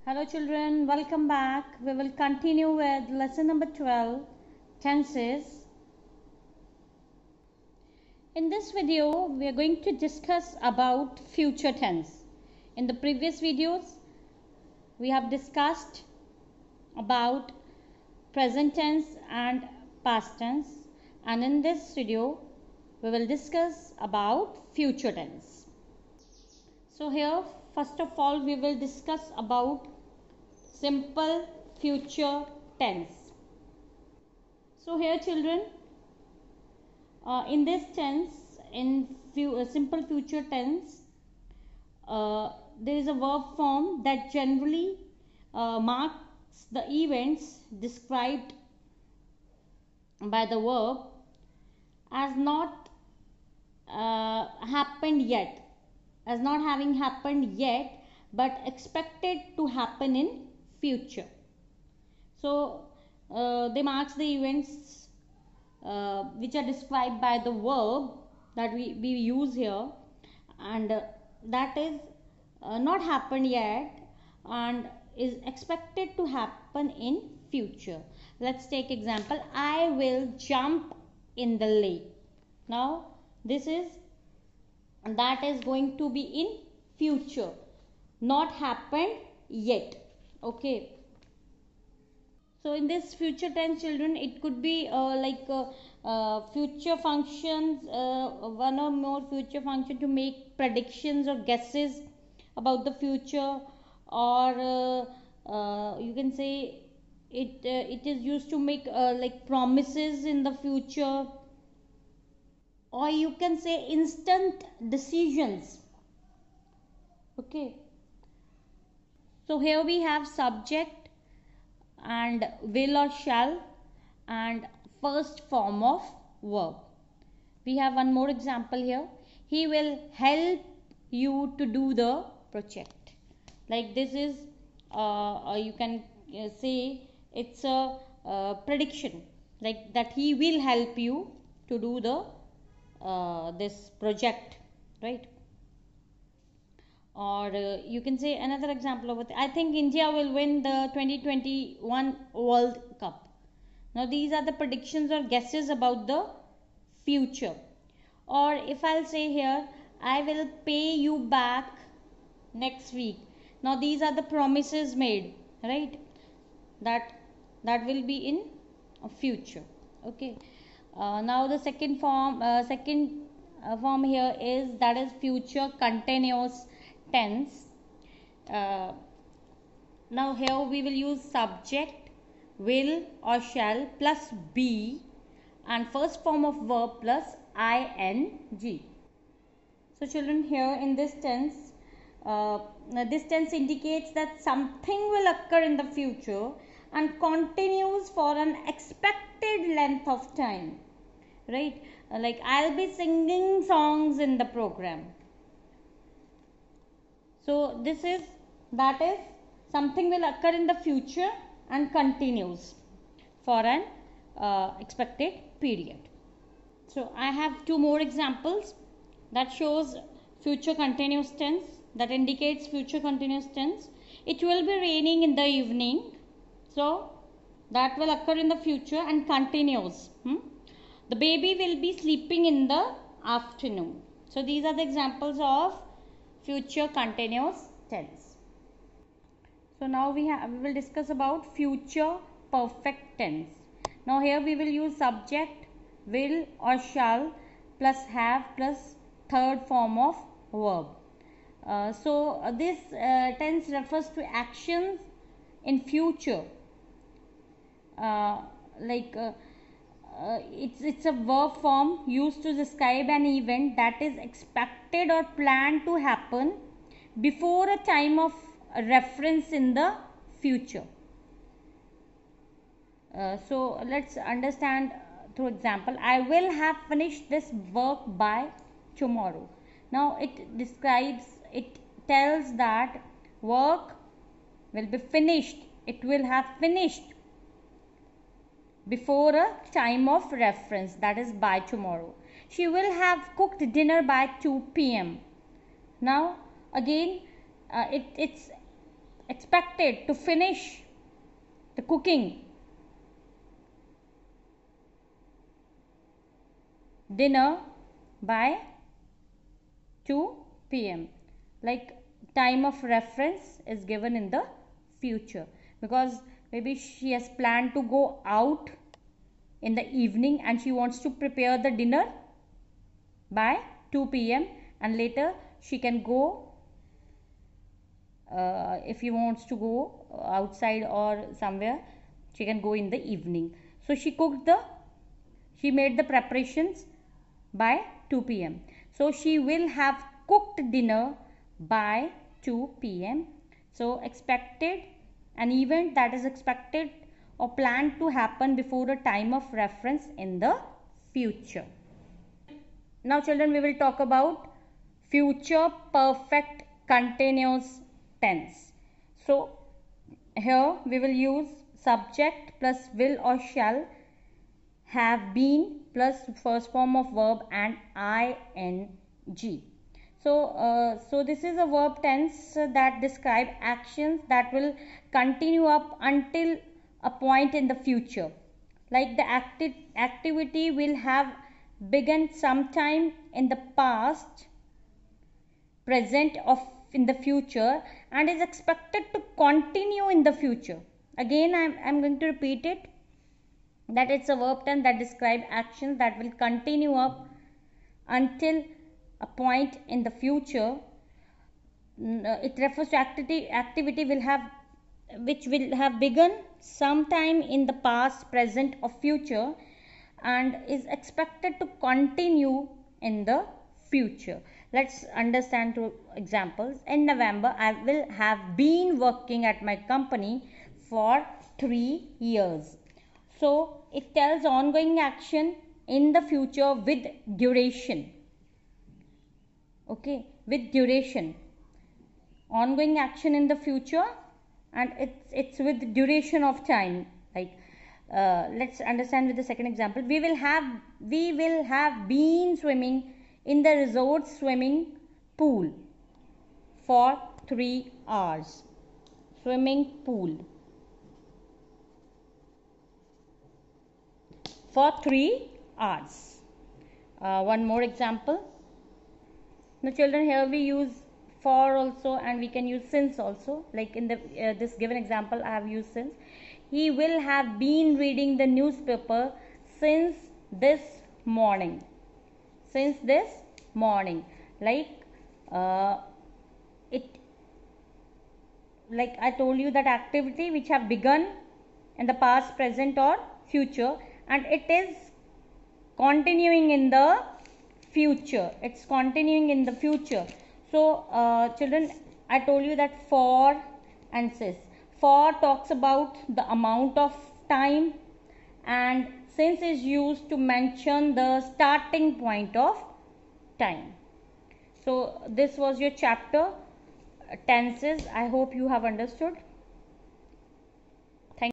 Hello children, welcome back. We will continue with lesson number 12, tenses. In this video, we are going to discuss about future tense. In the previous videos, we have discussed about present tense and past tense, and in this video, we will discuss about future tense. So here, first of all, we will discuss about simple future tense. So here children, in this tense, in simple future tense, there is a verb form that generally marks the events described by the verb as not happened yet, as not having happened yet, but expected to happen in future. So they marks the events which are described by the verb that we use here, and that is not happened yet and is expected to happen in future. Let's take example. I will jump in the lake. Now this is going to be in future, not happened yet. Okay, so in this future tense children, it could be future functions, one or more future function to make predictions or guesses about the future, or you can say it is used to make like promises in the future, or you can say instant decisions. Okay, so here we have subject and will or shall and first form of verb. We have one more example here. He will help you to do the project. Like this is you can say it's a prediction, like that he will help you to do the this project, right? Or you can say another example of it. I think India will win the 2021 World Cup. Now these are the predictions or guesses about the future. Or if I'll say here, I will pay you back next week. Now these are the promises made, right? That will be in future. Okay. Now the second form here is, that is future continuous tense. Now here we will use subject, will or shall plus be and first form of verb plus ing. So children, here in this tense indicates that something will occur in the future and continues for an expected length of time, right? Like I'll be singing songs in the program. So this is, that is something will occur in the future and continues for an expected period. So I have two more examples that shows future continuous tense, that indicates future continuous tense. It will be raining in the evening. So that will occur in the future and continues. The baby will be sleeping in the afternoon. So these are the examples of future continuous tense. So now we will discuss about future perfect tense. Now here we will use subject, will or shall plus have plus third form of verb. This tense refers to actions in future. It's a verb form used to describe an event that is expected or planned to happen before a time of reference in the future. So let's understand through example. I will have finished this work by tomorrow. Now it tells that work will be finished, it will have finished before a time of reference, that is by tomorrow. She will have cooked dinner by 2 p.m. Now again it's expected to finish the cooking dinner by 2 p.m. Like time of reference is given in the future, because maybe she has planned to go out in the evening and she wants to prepare the dinner by 2 p.m. and later she can go if he wants to go outside or somewhere, she can go in the evening. So she made the preparations by 2 p.m. So she will have cooked dinner by 2 p.m. So expected, an event that is expected or planned to happen before a time of reference in the future. Now children, we will talk about future perfect continuous tense. So here we will use subject plus will or shall, have been plus first form of verb and ing. So this is a verb tense that describe actions that will continue up until a point in the future. Like the activity will have begun sometime in the past, present, or in the future, and is expected to continue in the future. Again, I'm going to repeat it, that it's a verb tense that describe actions that will continue up until a point in the future. It refers to activity which will have begun sometime in the past, present, or future, and is expected to continue in the future. Let's understand two examples. In November, I will have been working at my company for 3 years. So it tells ongoing action in the future with duration. Okay, with duration. Ongoing action in the future, and it's with duration of time. Like let's understand with the second example. We will have been swimming in the resort swimming pool for 3 hours. Swimming pool for 3 hours. One more example. Now children, here we use for also, and we can use since also. Like in the this given example, I have used since. He will have been reading the newspaper since this morning. Since this morning. Like like I told you, that activity which have begun in the past, present, or future, and it is continuing in the future. It's continuing in the future. So children, I told you that for and since. For talks about the amount of time, and since is used to mention the starting point of time. So this was your chapter tenses. I hope you have understood.